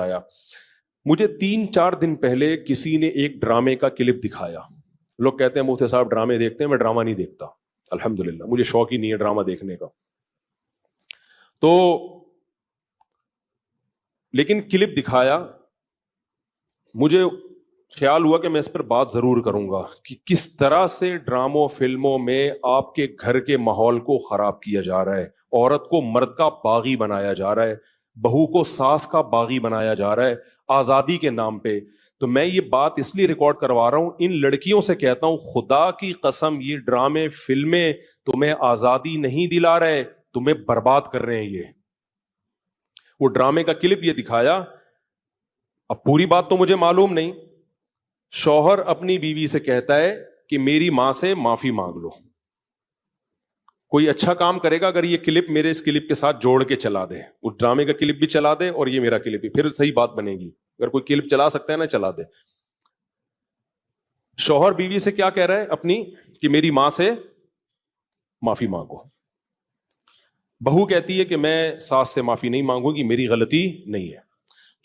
آیا. مجھے 3-4 دن پہلے کسی نے ایک ڈرامے کا کلپ دکھایا. لوگ کہتے ہیں مفتی صاحب ڈرامے دیکھتے ہیں, میں ڈرامہ نہیں دیکھتا الحمدللہ, مجھے شوق ہی نہیں ہے ڈرامہ دیکھنے کا. تو لیکن کلپ دکھایا, مجھے خیال ہوا کہ میں اس پر بات ضرور کروں گا کہ کس طرح سے ڈراموں فلموں میں آپ کے گھر کے ماحول کو خراب کیا جا رہا ہے, عورت کو مرد کا باغی بنایا جا رہا ہے, بہو کو ساس کا باغی بنایا جا رہا ہے آزادی کے نام پہ. تو میں یہ بات اس لیے ریکارڈ کروا رہا ہوں, ان لڑکیوں سے کہتا ہوں خدا کی قسم یہ ڈرامے فلمیں تمہیں آزادی نہیں دلا رہے, تمہیں برباد کر رہے ہیں. یہ وہ ڈرامے کا کلپ یہ دکھایا, اب پوری بات تو مجھے معلوم نہیں. شوہر اپنی بیوی سے کہتا ہے کہ میری ماں سے معافی مانگ لو. کوئی اچھا کام کرے گا اگر یہ کلپ میرے اس کلپ کے ساتھ جوڑ کے چلا دے, اس ڈرامے کا کلپ بھی چلا دے اور یہ میرا کلپ بھی, پھر صحیح بات بنے گی. اگر کوئی کلپ چلا سکتا ہے نا چلا دے. شوہر بیوی سے کیا کہہ رہا ہے اپنی, کہ میری ماں سے معافی مانگو. بہو کہتی ہے کہ میں ساس سے معافی نہیں مانگوں گی, میری غلطی نہیں ہے.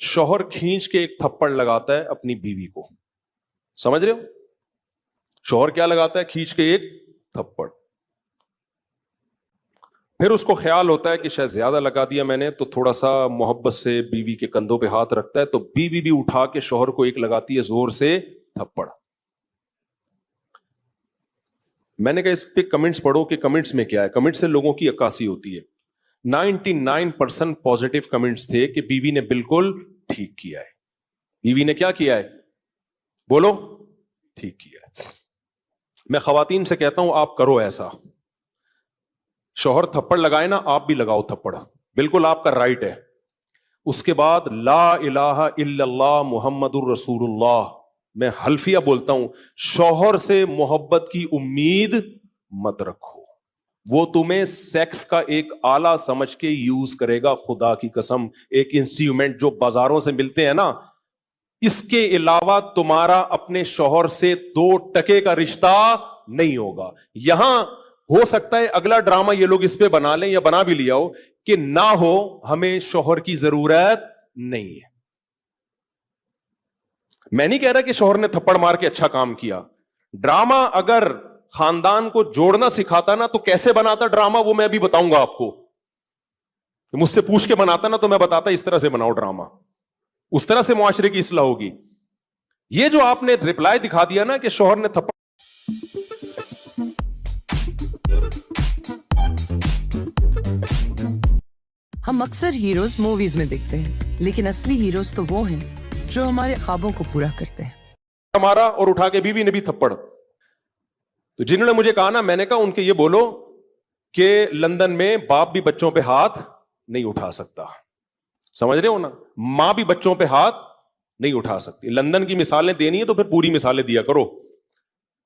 شوہر کھینچ کے ایک تھپڑ لگاتا ہے اپنی بیوی کو. سمجھ رہے ہو, شوہر کیا لگاتا ہے, کھینچ کے ایک تھپڑ. پھر اس کو خیال ہوتا ہے کہ شاید زیادہ لگا دیا میں نے, تو تھوڑا سا محبت سے بیوی کے کندھوں پہ ہاتھ رکھتا ہے, تو بیوی بھی اٹھا کے شوہر کو ایک لگاتی ہے زور سے تھپڑ. میں نے کہا اس پہ کمنٹس پڑھو کہ کمنٹس میں کیا ہے. کمنٹ سے لوگوں کی عکاسی ہوتی ہے. 99% پازیٹیو کمنٹس تھے کہ بیوی نے بالکل ٹھیک کیا ہے. بیوی نے کیا کیا ہے, بولو, ٹھیک کیا ہے. میں خواتین سے کہتا ہوں آپ کرو ایسا, شوہر تھپڑ لگائے نا آپ بھی لگاؤ تھپڑ, بالکل آپ کا رائٹ ہے. اس کے بعد لا الہ الا اللہ محمد الرسول اللہ, میں حلفیہ بولتا ہوں, شوہر سے محبت کی امید مت رکھو, وہ تمہیں سیکس کا ایک آلہ سمجھ کے یوز کرے گا. خدا کی قسم, ایک انسٹرومنٹ جو بازاروں سے ملتے ہیں نا, اس کے علاوہ تمہارا اپنے شوہر سے 2 ٹکے کا رشتہ نہیں ہوگا. یہاں ہو سکتا ہے اگلا ڈرامہ یہ لوگ اس پہ بنا لیں یا بنا بھی لیا ہو کہ نہ ہو, ہمیں شوہر کی ضرورت نہیں ہے. میں نہیں کہہ رہا کہ شوہر نے تھپڑ مار کے اچھا کام کیا. ڈرامہ اگر خاندان کو جوڑنا سکھاتا نا تو کیسے بناتا ڈرامہ, وہ میں بھی بتاؤں گا آپ کو. مجھ سے پوچھ کے بناتا نا تو میں بتاتا اس طرح سے بناؤ ڈرامہ, اس طرح سے معاشرے کی اصلاح ہوگی. یہ جو آپ نے ریپلائی دکھا دیا نا کہ شوہر نے تھپڑ, ہم اکثر ہیروز موویز میں دیکھتے ہیں, لیکن اصلی ہیروز تو وہ ہیں جو ہمارے خوابوں کو پورا کرتے ہیں. ہمارا اور اٹھا کے بیوی نے بھی تھپڑ. تو جنہوں نے مجھے کہا نا, میں نے کہا ان کے یہ بولو کہ لندن میں باپ بھی بچوں پہ ہاتھ نہیں اٹھا سکتا. سمجھ رہے ہو نا, ماں بھی بچوں پہ ہاتھ نہیں اٹھا سکتی. لندن کی مثالیں دینی ہے تو پھر پوری مثالیں دیا کرو.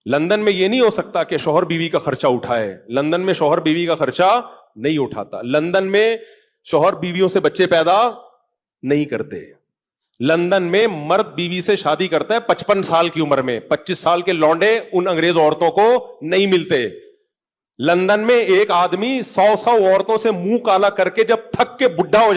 لندن میں یہ نہیں ہو سکتا کہ شوہر بیوی کا خرچہ اٹھائے. لندن میں شوہر بیوی کا خرچہ نہیں اٹھاتا. لندن میں شوہر بیویوں سے بچے پیدا نہیں کرتے. لندن میں مرد بیوی سے شادی کرتا ہے 55 سال کی عمر میں. 25 سال کے لونڈے ان انگریز عورتوں کو نہیں ملتے. لندن میں ایک آدمی 100 عورتوں سے منہ کالا کر کے جب تھک کے بڈھا ہو